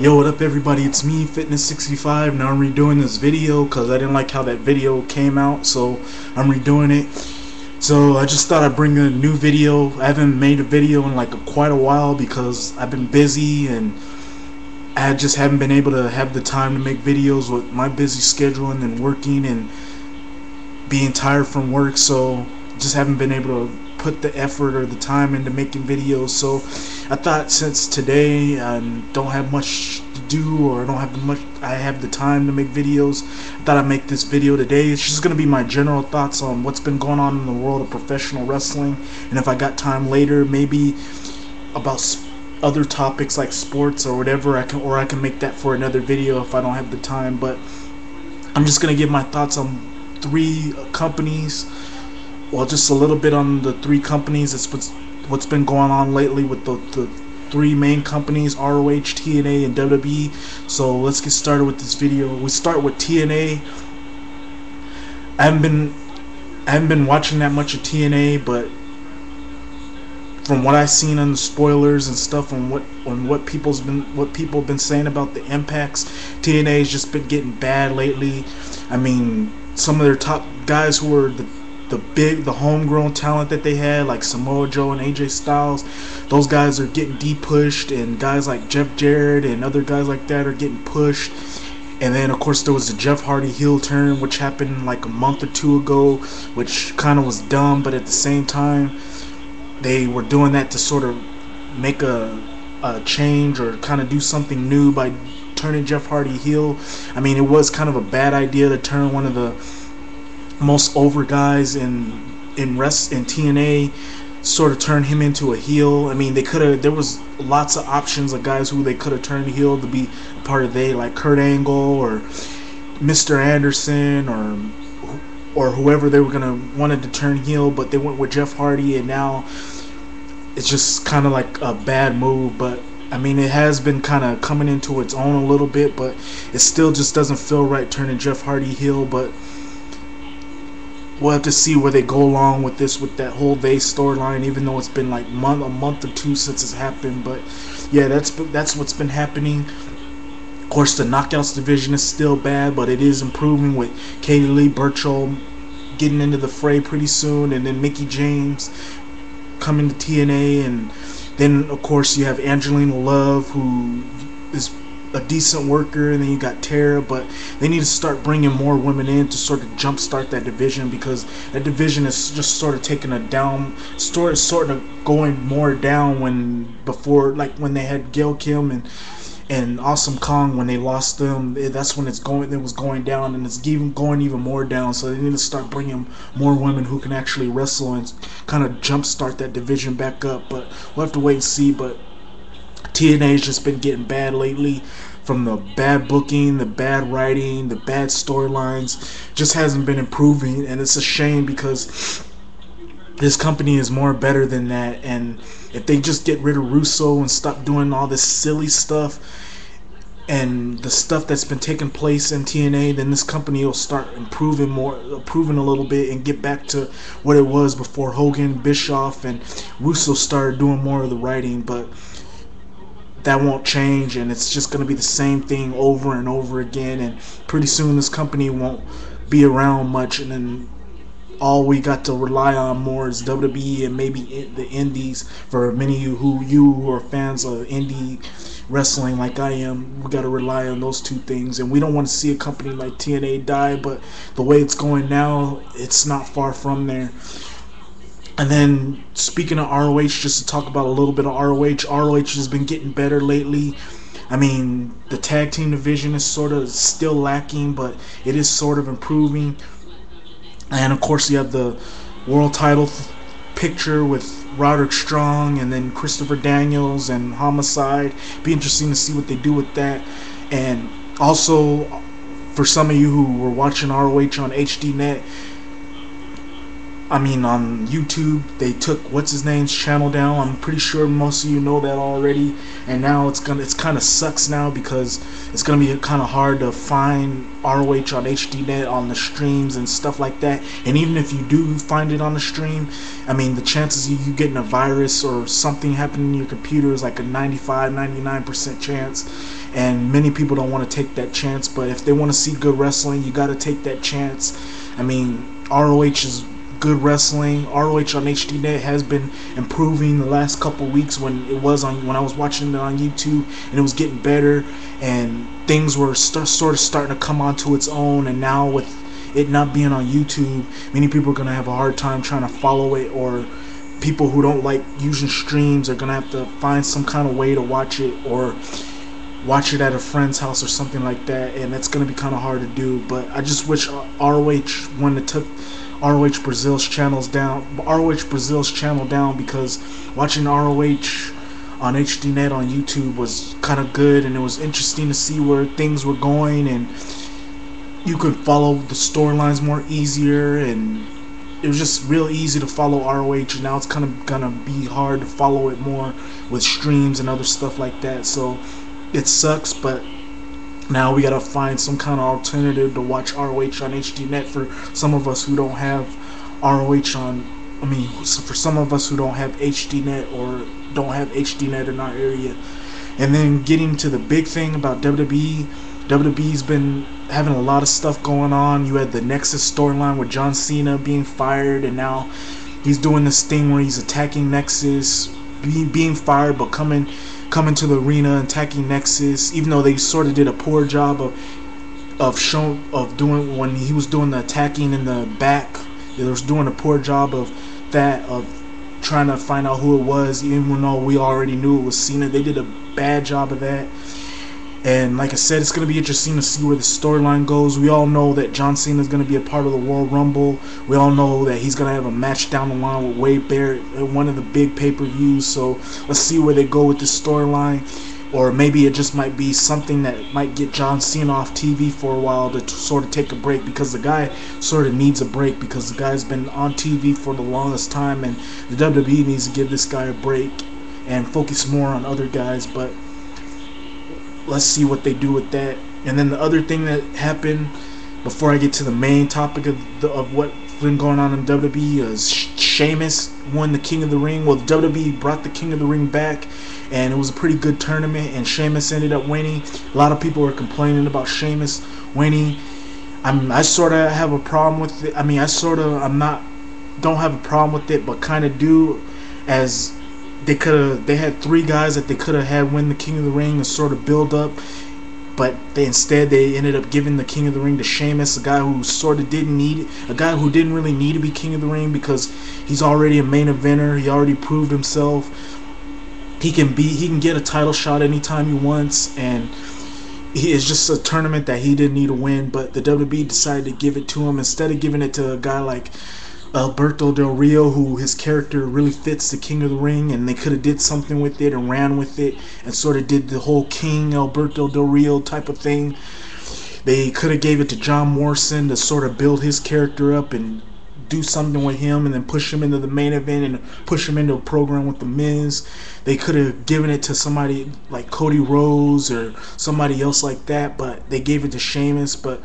Yo, what up everybody, it's me, Fitness65. Now I'm redoing this video because I didn't like how that video came out, so I'm redoing it. So I just thought I'd bring a new video. I haven't made a video in like quite a while because I've been busy and I just haven't been able to have the time to make videos with my busy scheduling and working and being tired from work, so just haven't been able to put the effort or the time into making videos. So I thought since today I don't have much to do, or I have the time to make videos, I thought I'd make this video today. It's just gonna be my general thoughts on what's been going on in the world of professional wrestling, and if I got time later, maybe about other topics like sports or whatever, I can make that for another video if I don't have the time. But I'm just gonna give my thoughts on three companies. Well, just a little bit on the three companies. It's what's been going on lately with the three main companies, ROH, TNA, and WWE. So let's get started with this video. We start with TNA. I haven't been watching that much of TNA, but from what I've seen on the spoilers and stuff, on what people have been saying about the impacts, TNA has just been getting bad lately. I mean, some of their top guys who were the homegrown talent that they had, like Samoa Joe and AJ Styles, those guys are getting de-pushed, and guys like Jeff Jarrett and other guys like that are getting pushed. And then of course there was the Jeff Hardy heel turn, which happened like a month or two ago, which kind of was dumb, but at the same time they were doing that to sort of make a change or kind of do something new by turning Jeff Hardy heel. I mean, it was kind of a bad idea to turn one of the most over guys in TNA, sort of turn him into a heel. I mean, there was lots of options of guys who they could have turned heel to be a part of like Kurt Angle or Mr. Anderson or whoever they were wanted to turn heel, but they went with Jeff Hardy, and now it's just kind of like a bad move. But I mean, it has been kind of coming into its own a little bit, but it still just doesn't feel right turning Jeff Hardy heel. But we'll have to see where they go along with this, with that whole Vase storyline, even though it's been like a month or two since it's happened. But yeah, that's what's been happening. Of course, the Knockouts division is still bad, but it is improving with Katie Lee Burchill getting into the fray pretty soon, and then Mickie James coming to TNA, and then of course you have Angelina Love, who is a decent worker, and then you got Tara. But they need to start bringing more women in to sort of jumpstart that division, because that division is just sort of taking a down, sort of going more down before, like when they had Gail Kim and Awesome Kong. When they lost them, that's when it was going down, and it's going even more down. So they need to start bringing more women who can actually wrestle and kind of jumpstart that division back up. But we'll have to wait and see. But TNA's just been getting bad lately, from the bad booking, the bad writing, the bad storylines. Just hasn't been improving, and it's a shame because this company is more better than that. And if they just get rid of Russo and stop doing all this silly stuff and the stuff that's been taking place in TNA, then this company will start improving a little bit, and get back to what it was before Hogan, Bischoff, and Russo started doing more of the writing. But that won't change, and it's just going to be the same thing over and over again, and pretty soon this company won't be around much, and then all we got to rely on more is WWE and maybe the indies. For many of you who are fans of indie wrestling like I am, we got to rely on those two things, and we don't want to see a company like TNA die, but the way it's going now, it's not far from there. And then speaking of ROH, just to talk about a little bit of ROH has been getting better lately. I mean, the tag team division is sort of still lacking, but it is sort of improving. And of course you have the world title picture with Roderick Strong and then Christopher Daniels and Homicide. Be interesting to see what they do with that. And also, for some of you who were watching ROH on HDNet, I mean, on YouTube, they took what's his name's channel down. I'm pretty sure most of you know that already. And now it's kind of sucks now because it's gonna be kind of hard to find ROH on HDNet on the streams and stuff like that. And even if you do find it on the stream, I mean, the chances of you getting a virus or something happening in your computer is like a 95-99% chance. And many people don't want to take that chance. But if they want to see good wrestling, you got to take that chance. I mean, ROH is good wrestling. ROH on HDNet has been improving the last couple weeks when I was watching it on YouTube, and it was getting better, and things were sort of starting to come onto its own. And now with it not being on YouTube, many people are gonna have a hard time trying to follow it, or people who don't like using streams are gonna have to find some kind of way to watch it, or watch it at a friend's house or something like that, and it's gonna be kind of hard to do. But I just wish ROH, when it took ROH Brazil's channel down, because watching ROH on HDNet on YouTube was kind of good, and it was interesting to see where things were going, and you could follow the storylines more easier, and it was just real easy to follow ROH. And now it's kind of gonna be hard to follow it more with streams and other stuff like that. So it sucks, but now we gotta find some kind of alternative to watch ROH on HDNet for some of us who don't have ROH on. I mean, for some of us who don't have HDNet or don't have HDNet in our area. And then getting to the big thing about WWE. WWE's been having a lot of stuff going on. You had the Nexus storyline with John Cena being fired, and now he's doing this thing where he's attacking Nexus, being fired, but coming to the arena and attacking Nexus, even though they sort of did a poor job of doing when he was doing the attacking in the back. They was doing a poor job of trying to find out who it was, even though we already knew it was Cena. They did a bad job of that. And like I said, it's going to be interesting to see where the storyline goes. We all know that John Cena is going to be a part of the Royal Rumble. We all know that he's going to have a match down the line with Wade Barrett at one of the big pay-per-views. So let's see where they go with this storyline. Or maybe it just might be something that might get John Cena off TV for a while to sort of take a break, because the guy sort of needs a break, because the guy's been on TV for the longest time, and the WWE needs to give this guy a break and focus more on other guys. But let's see what they do with that. And then the other thing that happened before I get to the main topic of what's been going on in WWE is Sheamus won the King of the Ring. Well, WWE brought the King of the Ring back, and it was a pretty good tournament, and Sheamus ended up winning. A lot of people were complaining about Sheamus winning. I sort of have a problem with it. I mean, don't have a problem with it, but kind of do, as they had three guys that they could have had win the King of the Ring and sort of build up, but instead they ended up giving the King of the Ring to Sheamus, a guy who sort of didn't need it, a guy who didn't really need to be King of the Ring, because he's already a main eventer. He already proved himself. He can get a title shot anytime he wants, and it's just a tournament that he didn't need to win. But the WWE decided to give it to him instead of giving it to a guy like Alberto Del Rio, who his character really fits the King of the Ring, and they could have did something with it and ran with it and sort of did the whole King Alberto Del Rio type of thing. They could have gave it to John Morrison to sort of build his character up and do something with him, and then push him into the main event and push him into a program with The Miz. They could have given it to somebody like Cody Rhodes or somebody else like that, but they gave it to Sheamus. But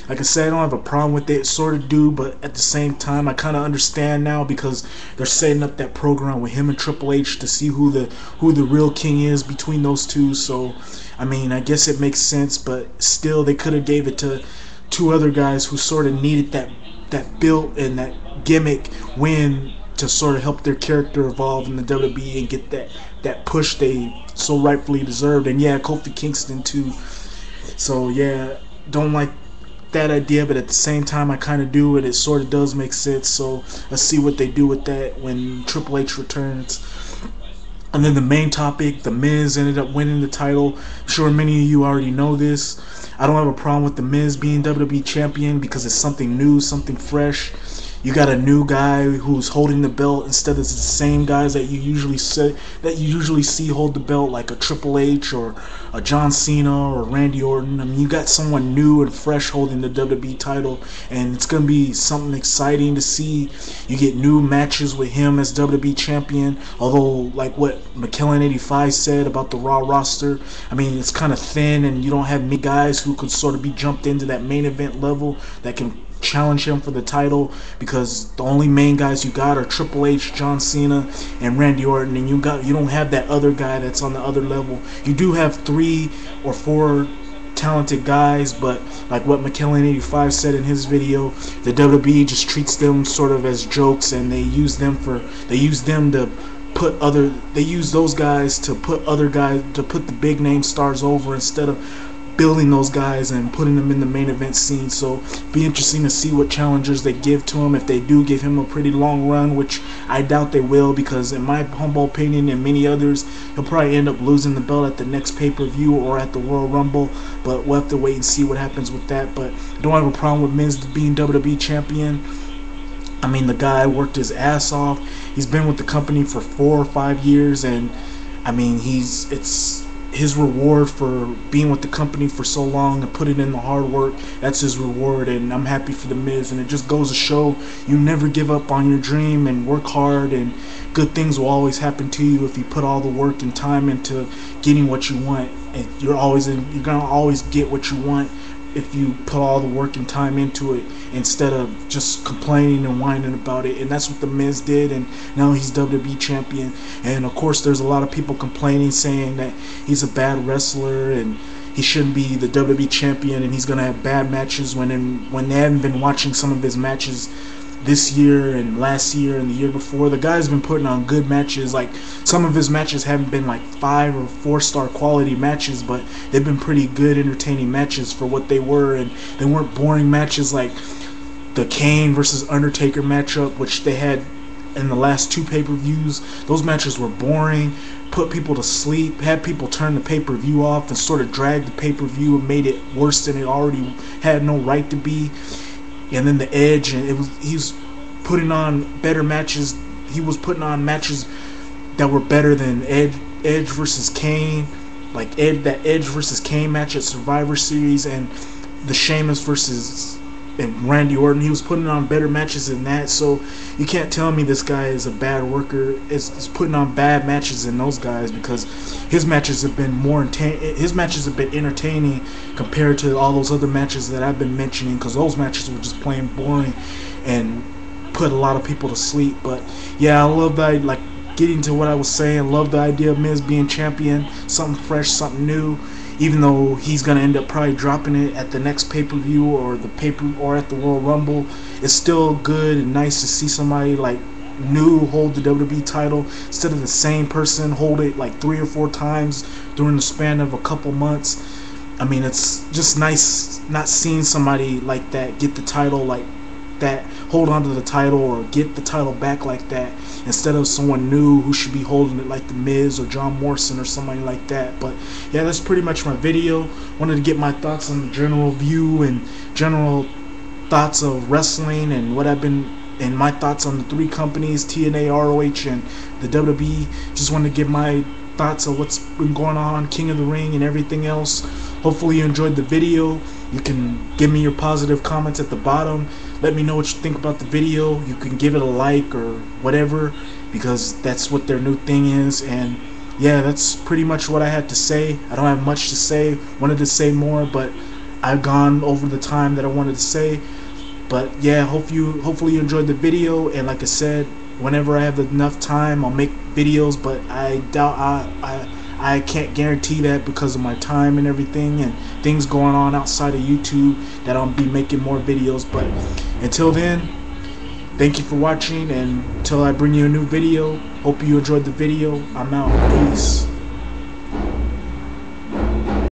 like I said, I don't have a problem with it, sort of do, but at the same time, I kind of understand now, because they're setting up that program with him and Triple H to see who the real king is between those two. So, I mean, I guess it makes sense, but still, they could have gave it to two other guys who sort of needed that build and that gimmick win to sort of help their character evolve in the WWE and get that push they so rightfully deserved. And yeah, Kofi Kingston too. So yeah, don't like that idea, but at the same time I kind of do, and it sort of does make sense. So let's see what they do with that when Triple H returns. And then the main topic, The Miz ended up winning the title. I'm sure many of you already know this. I don't have a problem with The Miz being WWE champion, because it's something new, something fresh. You got a new guy who's holding the belt instead of the same guys that you usually see hold the belt, like a Triple H or a John Cena or Randy Orton. I mean, you got someone new and fresh holding the WWE title, and it's gonna be something exciting to see. You get new matches with him as WWE champion. Although, like what McKellen85 said about the Raw roster, I mean, it's kind of thin, and you don't have many guys who could sort of be jumped into that main event level that can challenge him for the title, because the only main guys you got are Triple H, John Cena, and Randy Orton, and you don't have that other guy that's on the other level. You do have 3 or 4 talented guys, but like what McKellen85 said in his video, the WWE just treats them sort of as jokes, and they use those guys to put the big name stars over instead of building those guys and putting them in the main event scene. So be interesting to see what challengers they give to him, if they do give him a pretty long run, which I doubt they will, because in my humble opinion and many others, he'll probably end up losing the belt at the next pay-per-view or at the Royal Rumble, but we'll have to wait and see what happens with that. But I don't have a problem with Miz being WWE champion. I mean, the guy worked his ass off. He's been with the company for 4 or 5 years, and I mean, it's his reward for being with the company for so long and putting in the hard work. That's his reward, and I'm happy for the Miz. And it just goes to show you never give up on your dream and work hard, and good things will always happen to you if you put all the work and time into getting what you want. And you're gonna always get what you want if you put all the work and time into it instead of just complaining and whining about it. And that's what the Miz did, and now he's WWE champion. And of course there's a lot of people complaining, saying that he's a bad wrestler and he shouldn't be the WWE champion, and he's gonna have bad matches, when they haven't been watching some of his matches this year and last year and the year before. The guy's been putting on good matches. Like, some of his matches haven't been like 5 or 4-star quality matches, but they've been pretty good, entertaining matches for what they were, and they weren't boring matches like the Kane versus Undertaker matchup, which they had in the last 2 pay-per-views. Those matches were boring, put people to sleep, had people turn the pay-per-view off, and sort of dragged the pay-per-view and made it worse than it already had no right to be. And then the Edge, and he was putting on better matches. He was putting on matches that were better than Edge versus Kane, like that Edge versus Kane match at Survivor Series, and the Sheamus versus Randy Orton. He was putting on better matches than that. So you can't tell me this guy is a bad worker. Is putting on bad matches than those guys, because his matches have been entertaining compared to all those other matches that I've been mentioning, because those matches were just plain boring and put a lot of people to sleep. But yeah, I love that. Like, getting to what I was saying, love the idea of Miz being champion, something fresh, something new. Even though he's gonna end up probably dropping it at the next pay-per-view or at the Royal Rumble, it's still good and nice to see somebody like new hold the WWE title instead of the same person hold it like 3 or 4 times during the span of a couple months. I mean, it's just nice not seeing somebody like that get the title like that, hold on to the title or get the title back like that, instead of someone new who should be holding it like the Miz or John Morrison or somebody like that. But yeah, that's pretty much my video. Wanted to get my thoughts on the general view and general thoughts of wrestling, and my thoughts on the 3 companies, TNA, ROH, and the WWE. Just wanted to give my thoughts of what's been going on, King of the Ring and everything else. Hopefully you enjoyed the video. You can give me your positive comments at the bottom. Let me know what you think about the video. You can give it a like or whatever, because that's what their new thing is. And yeah, that's pretty much what I had to say. I don't have much to say. Wanted to say more, but I've gone over the time that I wanted to say. But yeah, hopefully you enjoyed the video. And like I said, whenever I have enough time, I'll make videos, but I doubt I can't guarantee that because of my time and everything and things going on outside of YouTube, that I'll be making more videos. But until then, thank you for watching, and until I bring you a new video, hope you enjoyed the video. I'm out. Peace.